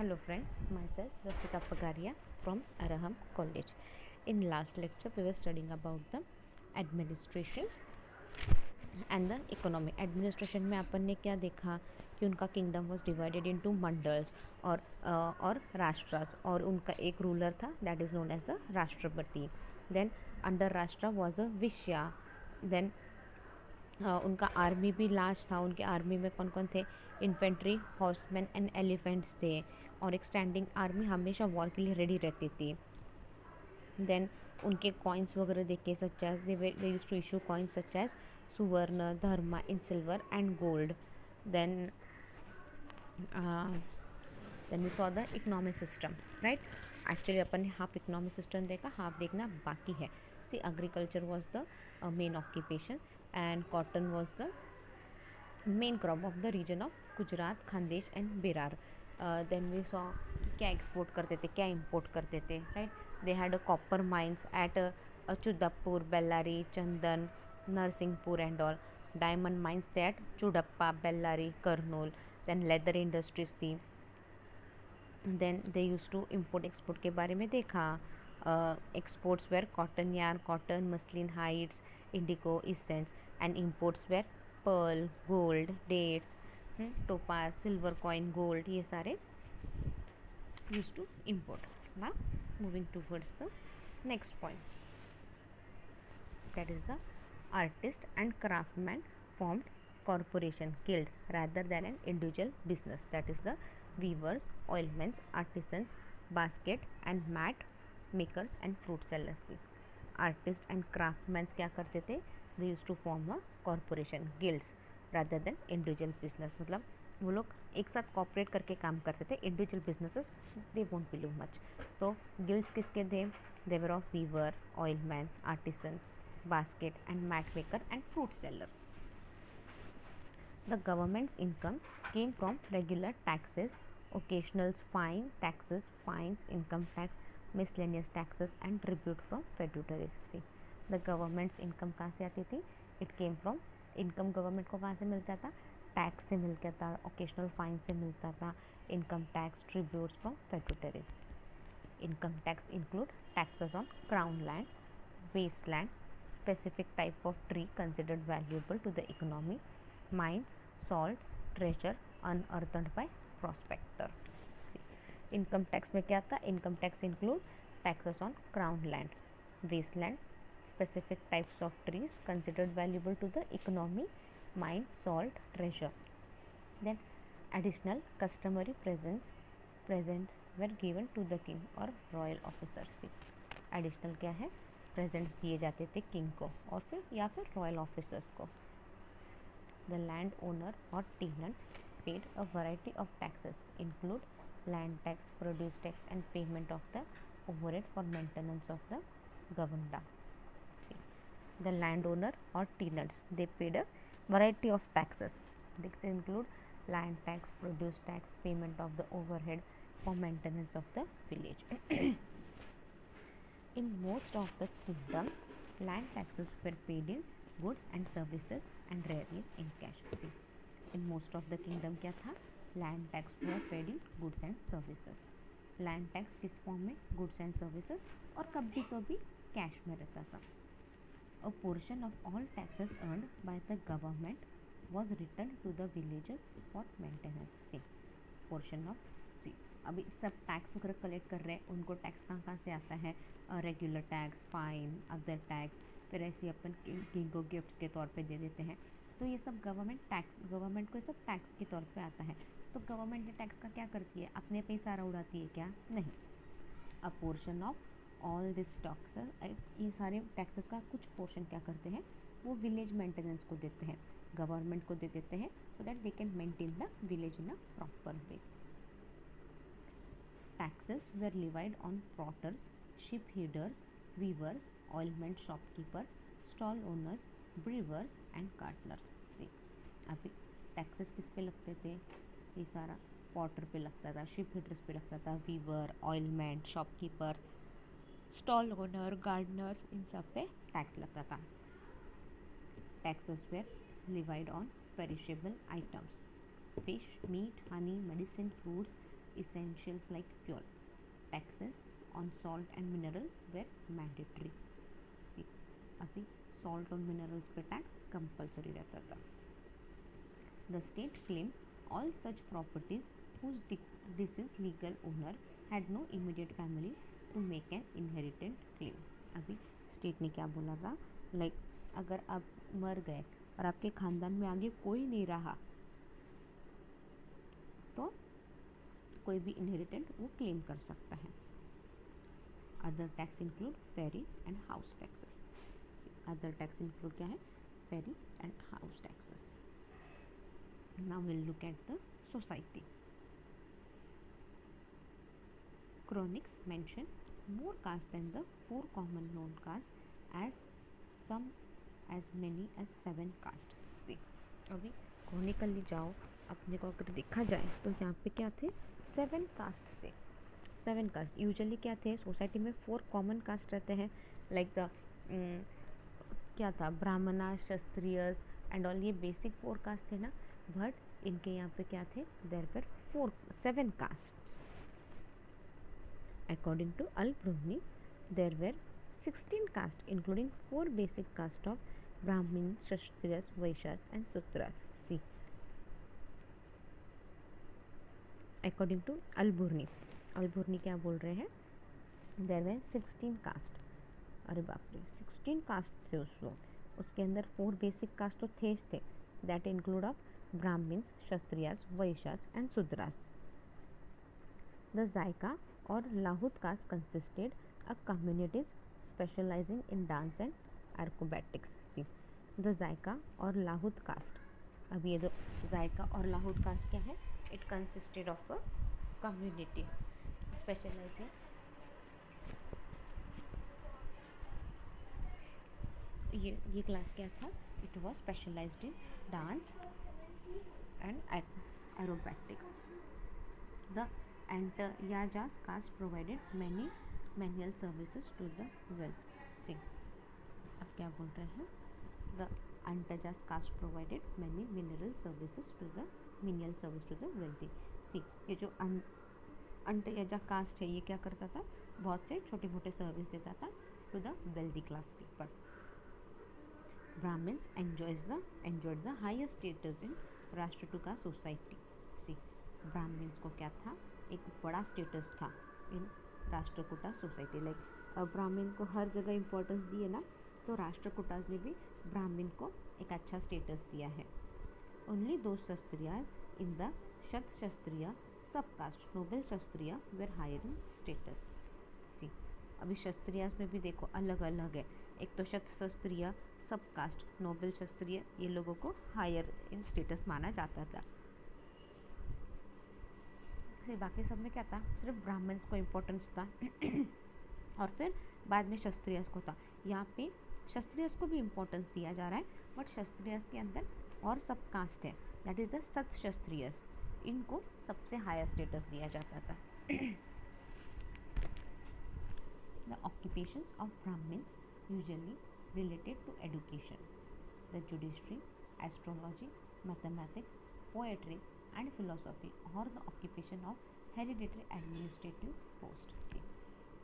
Hello friends, myself Rashita Pagaria from Araham College. In last lecture we were studying about the administration and the economy. Administration में अपन ने क्या देखा कि उनका kingdom was divided into mandals और राष्ट्रास, और उनका एक रूलर था that is known as the Rashtrapati. Then under rashtra was a vishaya. Then उनका आर्मी भी लार्ज था. उनके आर्मी में कौन कौन थे? इन्फेंट्री, हॉर्समैन एंड एलिफेंट्स थे. और एक स्टैंडिंग आर्मी हमेशा वॉर के लिए रेडी रहती थी. देन उनके कॉइन्स वगैरह देखे, such as they used to issue coins such as suvarna, dharma in silver and gold. Then we saw the economic system, right. Actually अपन ने हाफ इकोनॉमिक सिस्टम देखा, हाफ देखना बाकी है. See agriculture was the main occupation and cotton was the main crop of the region of Gujarat, Khandesh and Berar. Then we saw क्या export करते थे, क्या इम्पोर्ट करते थे, right. They had a copper mines at Chudappur, Bellary, Chandan, Narsinghpur and all. Diamond mines थे at Cuddapah, Bellary, Kurnool. Then leather industries थी. Then they use to import export के बारे में देखा. Exports were cotton yarn, cotton, muslin, hides, indigo, essence. and imports were pearl, gold, dates, topaz, silver coin, gold. ये सारे used to import. Now moving towards the next point, that is the artist and craftsman formed corporation, guilds rather than an individual business. That is the weavers, oilmen, artisans, basket and mat makers and fruit sellers. Artist and craftsman क्या करते थे? They use to form a corporation, guilds rather than individual business. मतलब वो लोग एक साथ cooperate करके काम करते थे. Individual businesses they won't believe much. तो गिल्ड्स किसके थे? They were of weaver, oilman, artisans, basket and mat maker and fruit seller. The government's income came from regular taxes, occasional fine taxes, fines, income tax, miscellaneous taxes and tribute from feudatories. See, the government's income कहाँ से आती थी? It came from income. Government को कहाँ से मिलता था? Tax से मिलता था, ओकेशनल फाइन से मिलता था, income tax, tributes from feudatories. Income tax include taxes on crown land, waste land, specific type of tree considered valuable to the economy, mines, salt, treasure unearthed by prospector. Income tax में क्या था? Income tax include taxes on crown land, waste land, specific types of trees considered valuable to the economy, mine, salt, treasure. Then additional customary presents were given to the king और royal officer. Additional क्या है? Presents दिए जाते थे king को और फिर या फिर रॉयल ऑफिसर्स को. द लैंड ओनर और tenant paid a variety of taxes include land tax, produce tax and payment of the overhead for maintenance of the governda. The landowner or tenants, they paid a variety of taxes. These include land tax, produce tax, payment of the overhead for maintenance of the village. In most of the kingdom, land taxes were paid in goods and services and rarely in cash. In most of the kingdom क्या था? Land tax were paid in goods and services. Land tax किस form में? Goods and services, और कभी तो भी cash में रहता था. A portion of all taxes earned by the government was return to the villages for maintenance. से पोर्शन ऑफ सी, अभी सब टैक्स वगैरह कलेक्ट कर रहे हैं, उनको टैक्स कहाँ से आता है? Regular tax, fine, other tax, फिर ऐसे अपन किंग को गिफ्ट्स के तौर पे दे देते हैं. तो ये सब गवर्नमेंट को ये सब टैक्स के तौर पे आता है. तो गवर्नमेंट ने टैक्स का क्या करती है? अपने पे सारा उड़ाती है क्या? नहीं. अ portion of all this taxes, ये सारे टैक्सेस का कुछ पोर्शन क्या करते हैं? वो विलेज मेंटेनेंस को देते हैं, गवर्नमेंट को दे देते हैं, so that they can maintain the village in a proper way. Taxes were levied on potters, sheep herders, weavers, oilmen shopkeepers, stall owners, brewers and gardeners. अभी टैक्सेस किस पे लगते थे? ये सारा पॉटर पे लगता था, शिप हीडर्स पे लगता था, weaver, oilman, shopkeeper, stall owner, gardener, इन सब पे टैक्स लगता था. Taxes were levied on perishable items, fish, meat, honey, medicine, fruits, essentials like fuel. Taxes on salt and mineral were mandatory. अभी salt और minerals पे tax compulsory रहता था. The state claimed all such properties whose deceased legal owner had no immediate family to make an inheritance claim. अभी state ने क्या बोला था, लाइक अगर आप मर गए और आपके खानदान में आगे कोई नहीं रहा तो कोई भी इनहेरिटेंट वो क्लेम कर सकता है. Other tax include ferry and house taxes. Other tax include क्या है, ferry and house taxes. Now we'll look at the society. Chronics mention more castes than the 4 common known castes, as some as many as 7 castes. अभी chronicle जाओ, अपने को अगर देखा जाए तो यहाँ पे क्या थे, 7 कास्ट से. 7 कास्ट यूजुअली क्या थे, सोसाइटी में 4 कॉमन कास्ट रहते हैं, लाइक द क्या था, ब्राह्मणा, क्षत्रियस एंड ऑल, ये बेसिक 4 कास्ट थे ना. बट इनके यहाँ पे क्या थे, there were 7 caste. According to Alberuni there were 16 caste including 4 basic caste of Brahman, Kshatriyas, Vaishya and Shudras. See according to Alberuni, Alberuni क्या बोल रहे हैं, देयर वर 16 कास्ट. अरे बाप रे, 16 कास्ट थे उस वक्त. उसके अंदर 4 बेसिक कास्ट तो थे, that include of Brahmins, Kshatriyas, Vaishyas and Sudras. The Zaika or Lahut caste consisted of communities specializing in dance and acrobatics. See, the Zaika or Lahut caste. अब ये जो Zaika और Lahut caste क्या है? It consisted of a community specializing. ये class क्या था? It was specialized in dance and aerobatics. The Antayajas caste provided many manual services to the wealthy. अब क्या बोल रहे हैं? The Antayajas caste provided many menial services to the wealthy. See, ये जो अंतयाजा कास्ट है, ये क्या करता था, बहुत से छोटे मोटे सर्विस देता था to the wealthy class people. Brahmins enjoyed the highest status in Rashtrakuta society. See, Brahmins को क्या था, एक बड़ा स्टेटस था इन राष्ट्रकूटा सोसाइटी. लाइक ब्राह्मण को हर जगह इम्पोर्टेंस दिए ना, तो राष्ट्रकूटास ने भी ब्राह्मण को एक अच्छा स्टेटस दिया है. ओनली दो क्षत्रिय इन द शत Kshatriya sub caste noble Kshatriya were higher in status. See, अभी क्षत्रियास में भी देखो अलग अलग है. एक तो शत क्षत्रिय, सब कास्ट, नोबल क्षत्रिय, ये लोगों को हायर इन स्टेटस माना जाता था. फिर बाकी सब में क्या था, सिर्फ ब्राह्मण्स को इम्पोर्टेंस था और फिर बाद में क्षत्रियस को था. यहाँ पे क्षत्रियस को भी इम्पोर्टेंस दिया जा रहा है, बट क्षत्रियस के अंदर और सब कास्ट है, दैट इज द सत क्षत्रियस. इनको सबसे हायर स्टेटस दिया जाता था. The occupations of Brahmins usually related to education, the judiciary, astrology, mathematics, poetry and philosophy, or the occupation of hereditary administrative post.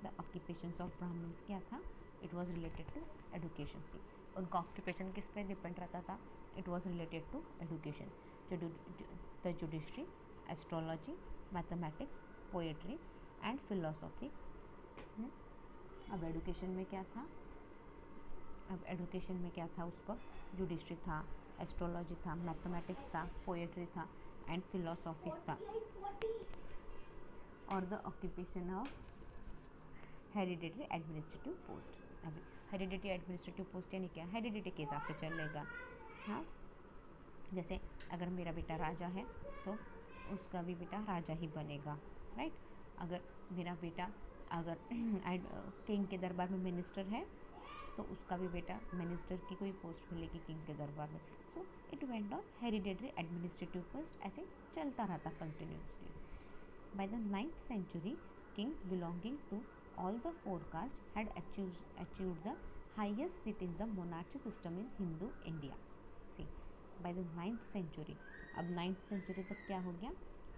The occupations of Brahmins क्या था, it was related to education. उनका occupation किस पे depend रहता था, it was related to education. The judiciary, astrology, mathematics, poetry and philosophy. अब education में क्या था, अब एडुकेशन में क्या था, उसको जुडिशरी था, एस्ट्रोलॉजी था, मैथमेटिक्स था, पोएट्री था एंड फिलोसॉफी था. और the occupation of hereditary administrative post. अभी हेरिडिटरी एडमिनिस्ट्रेटिव पोस्ट यानी क्या, हेरिडिटी के हिसाब से चलेगा. हाँ, जैसे अगर मेरा बेटा राजा है तो उसका भी बेटा राजा ही बनेगा, राइट. अगर मेरा बेटा अगर किंग के दरबार में मिनिस्टर है तो उसका भी बेटा मिनिस्टर की कोई पोस्ट मिलेगी किंग के दरबार में. So it went on hereditary administrative post, ऐसे चलता रहता continuously. By the 9th century, kings belonging to all the 4 castes had achieved the highest seat in the monarchy system in Hindu India. See, by the 9th century, अब 9th century तक क्या हो गया,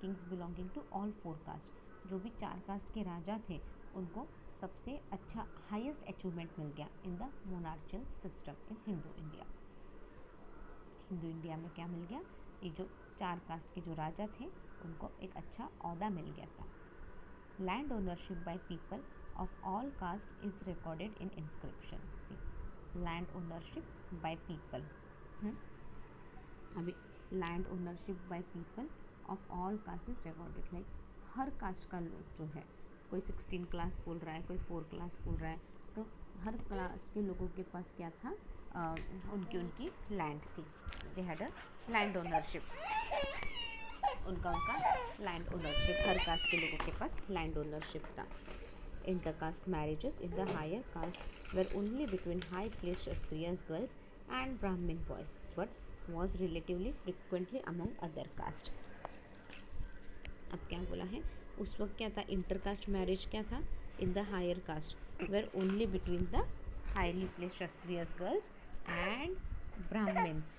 kings belonging to all 4 caste, जो भी 4 cast के राजा थे उनको सबसे अच्छा हाईएस्ट अचीवमेंट मिल गया in the monarchial system in Hindu India. Hindu India में क्या मिल गया, ये जो 4 कास्ट के जो राजा थे उनको एक अच्छा ओहदा मिल गया था। Land ownership by people of all caste is recorded in inscription. Land ownership by people, अभी land ownership by people of all caste is recorded, like हर कास्ट का लोग जो है, कोई 16 क्लास बोल रहा है, कोई 4 क्लास बोल रहा है, तो हर क्लास के लोगों के पास क्या था, उनकी लैंड थी। दे हैड अ लैंड ओनरशिप, उनका लैंड ओनरशिप, हर कास्ट के लोगों के पास लैंड ओनरशिप था। Intercaste marriages in the higher caste were only between high-placed Kshatriyas girls and Brahmin boys, but was relatively frequently among other caste. अब क्या बोला है, उस वक्त क्या था, इंटरकास्ट मैरिज क्या था, in the higher caste were only between the highly placed Kshatriyas girls and Brahmins.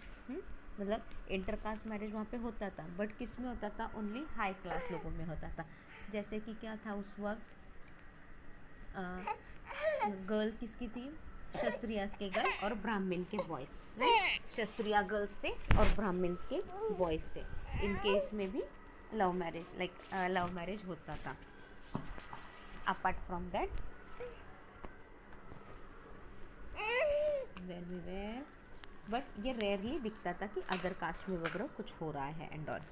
मतलब इंटरकास्ट मैरिज वहाँ पे होता था, बट किस में होता था, ओनली हाई क्लास लोगों में होता था। जैसे कि क्या था उस वक्त, गर्ल किसकी थी, क्षत्रियास के गर्ल और ब्राह्मण के बॉयज, राइट। क्षत्रिया गर्ल्स थे और ब्राह्मण के बॉयज थे। इन केस में भी love marriage, like love marriage होता था। Apart from that were we were, but ये रेयरली दिखता था कि अदर कास्ट में वगैरह कुछ हो रहा है and all.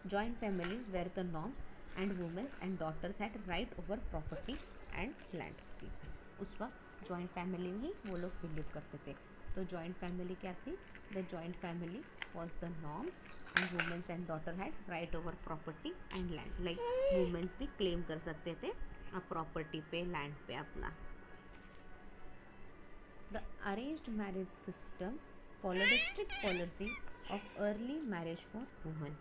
Joint family were the norms and women and daughters had right over property and land। उस वक्त जॉइंट फैमिली में ही वो लोग बिलीव करते थे। तो जॉइंट फैमिली क्या थी, the joint family was the norm and womens and daughter had right over property and land, like womens भी क्लेम कर सकते थे प्रॉपर्टी पे, लैंड पे अपना। The arranged marriage system followed a strict policy of early marriage for women।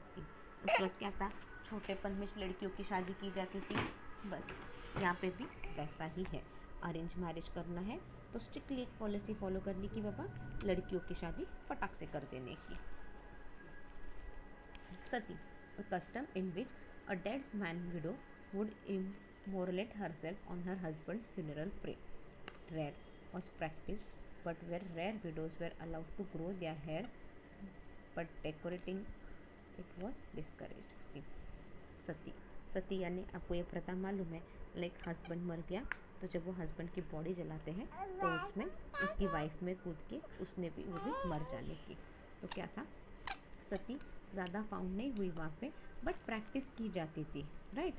उस वक्त क्या था, छोटेपन में लड़कियों की शादी की जाती थी, बस यहाँ पे भी वैसा ही है। अरेंज मैरिज करना है तो स्ट्रिक्टली एक पॉलिसी फॉलो करने की, बाबा लड़कियों की शादी फटाक से कर देने की। सती, a custom in which a dead man widow would immolate herself on her husband's funeral pyre. Rare was practiced, but where rare widows were allowed to grow their hair, but decorating it was discouraged। सती, सती यानी आपको ये प्रथा मालूम है, like husband मर गया तो जब वो हस्बैंड की बॉडी जलाते हैं तो उसमें उसकी वाइफ में कूद के उसने भी वो भी मर जाने की। तो क्या था, सती ज़्यादा फाउंड नहीं हुई वहाँ पे, बट प्रैक्टिस की जाती थी, राइट।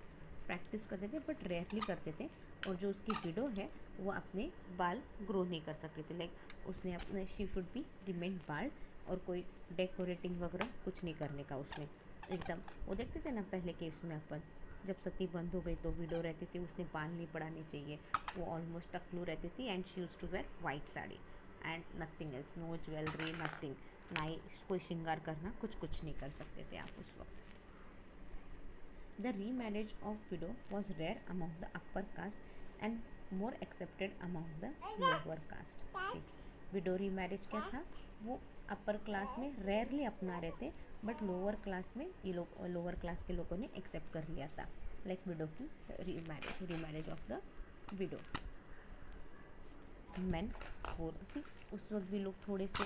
प्रैक्टिस करते थे बट रेयरली करते थे। और जो उसकी विडो है वो अपने बाल ग्रो नहीं कर सकती थी, लाइक उसने अपने शी शुड बी रिमेन बाल, और कोई डेकोरेटिंग वगैरह कुछ नहीं करने का उसने, एकदम। वो देखते थे ना पहले केस में अपन, जब सती बंद हो गई तो विडो रहती थी, उसने बाल नहीं पड़ाने चाहिए, वो ऑलमोस्ट टकलू रहती थी, and she used to wear white sari and nothing else, no jewellery, nothing, ना ही कोई श्रृंगार करना, कुछ नहीं कर सकते थे आप उस वक्त। The remarriage of widow was rare among the upper caste and more accepted among the lower caste. Widow remarriage क्या था, वो अपर क्लास में रेयरली अपना रहे थे, बट लोअर क्लास में ये लोग, लोअर क्लास के लोगों ने एक्सेप्ट कर लिया था, लाइक विडो की remarriage of the widow. Man और उस वक्त भी लोग थोड़े से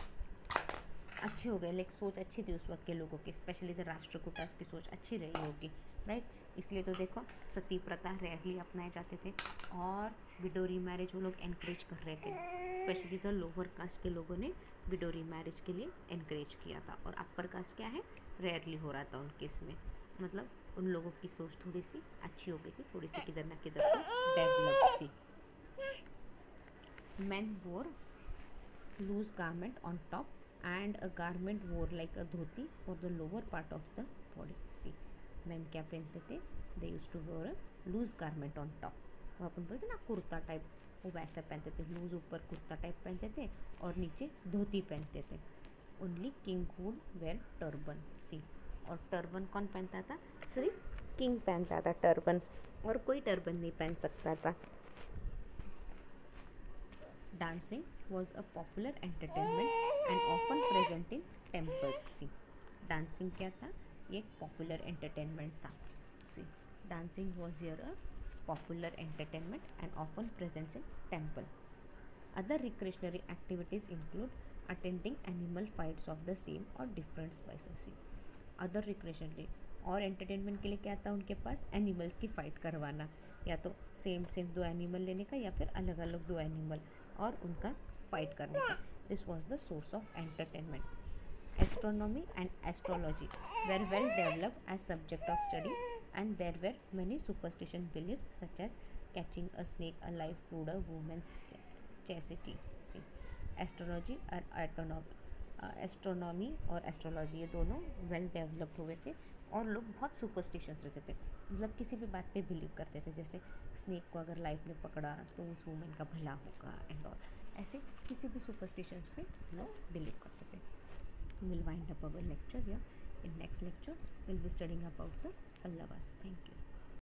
अच्छे हो गए, लाइक सोच अच्छी थी उस वक्त के लोगों की, स्पेशली द राष्ट्रकूटास की सोच अच्छी रही होगी, राइट। इसलिए तो देखो सती प्रथा रेयरली अपनाए जाते थे, और विडो रीमैरिज वो लोग एनकरेज कर रहे थे, स्पेशली द लोअर कास्ट के लोगों ने विडो रीमैरिज के लिए एनकरेज किया था। और अपर कास्ट क्या है, रेयरली हो रहा था उनके इसमें, मतलब उन लोगों की सोच थोड़ी सी अच्छी हो गई थी, थोड़ी सी किधर ना किधर तो डेवलप थी। Men wore loose garment on top and a garment wore like a dhoti for the lower part of the body। See, men क्या पहनते थे, they used to wear a loose garment on top। वो अपन बोलते ना kurta type, वो वैसा पहनते थे, लूज ऊपर कुर्ता टाइप पहनते थे और नीचे धोती पहनते थे। Only king would wear turban. See, और टर्बन कौन पहनता था, सिर्फ किंग पहनता था टर्बन, और कोई टर्बन नहीं पहन सकता था। Dancing was a popular entertainment and often present in temples। See, dancing क्या था, ये एक पॉपुलर एंटरटेनमेंट था. सी dancing was here a popular entertainment and often presents in temple. Other recreational activities include attending animal fights of the same or different species. Other recreationally और entertainment के लिए क्या था उनके पास, एनिमल्स की फ़ाइट करवाना, या तो सेम सेम दो एनिमल लेने का या फिर अलग अलग दो एनिमल और उनका फाइट करने का. This was the source of entertainment. Astronomy and astrology were well developed as subject of study and there were many superstition beliefs such as catching a snake a live proved a women's chastity. Astrology और astronomy और astrology ये दोनों well developed हुए थे और लोग बहुत superstitions रहते थे, मतलब किसी भी बात पे बिलीव करते थे. जैसे स्नेक को अगर लाइफ में पकड़ा तो उस वूमेन का भला होगा एंड ऑल, ऐसे किसी भी सुपरस्टिशंस पे लोग बिलीव करते थे. Will wind up our lecture या in next lecture will be studying about the Pallavas. Thank you.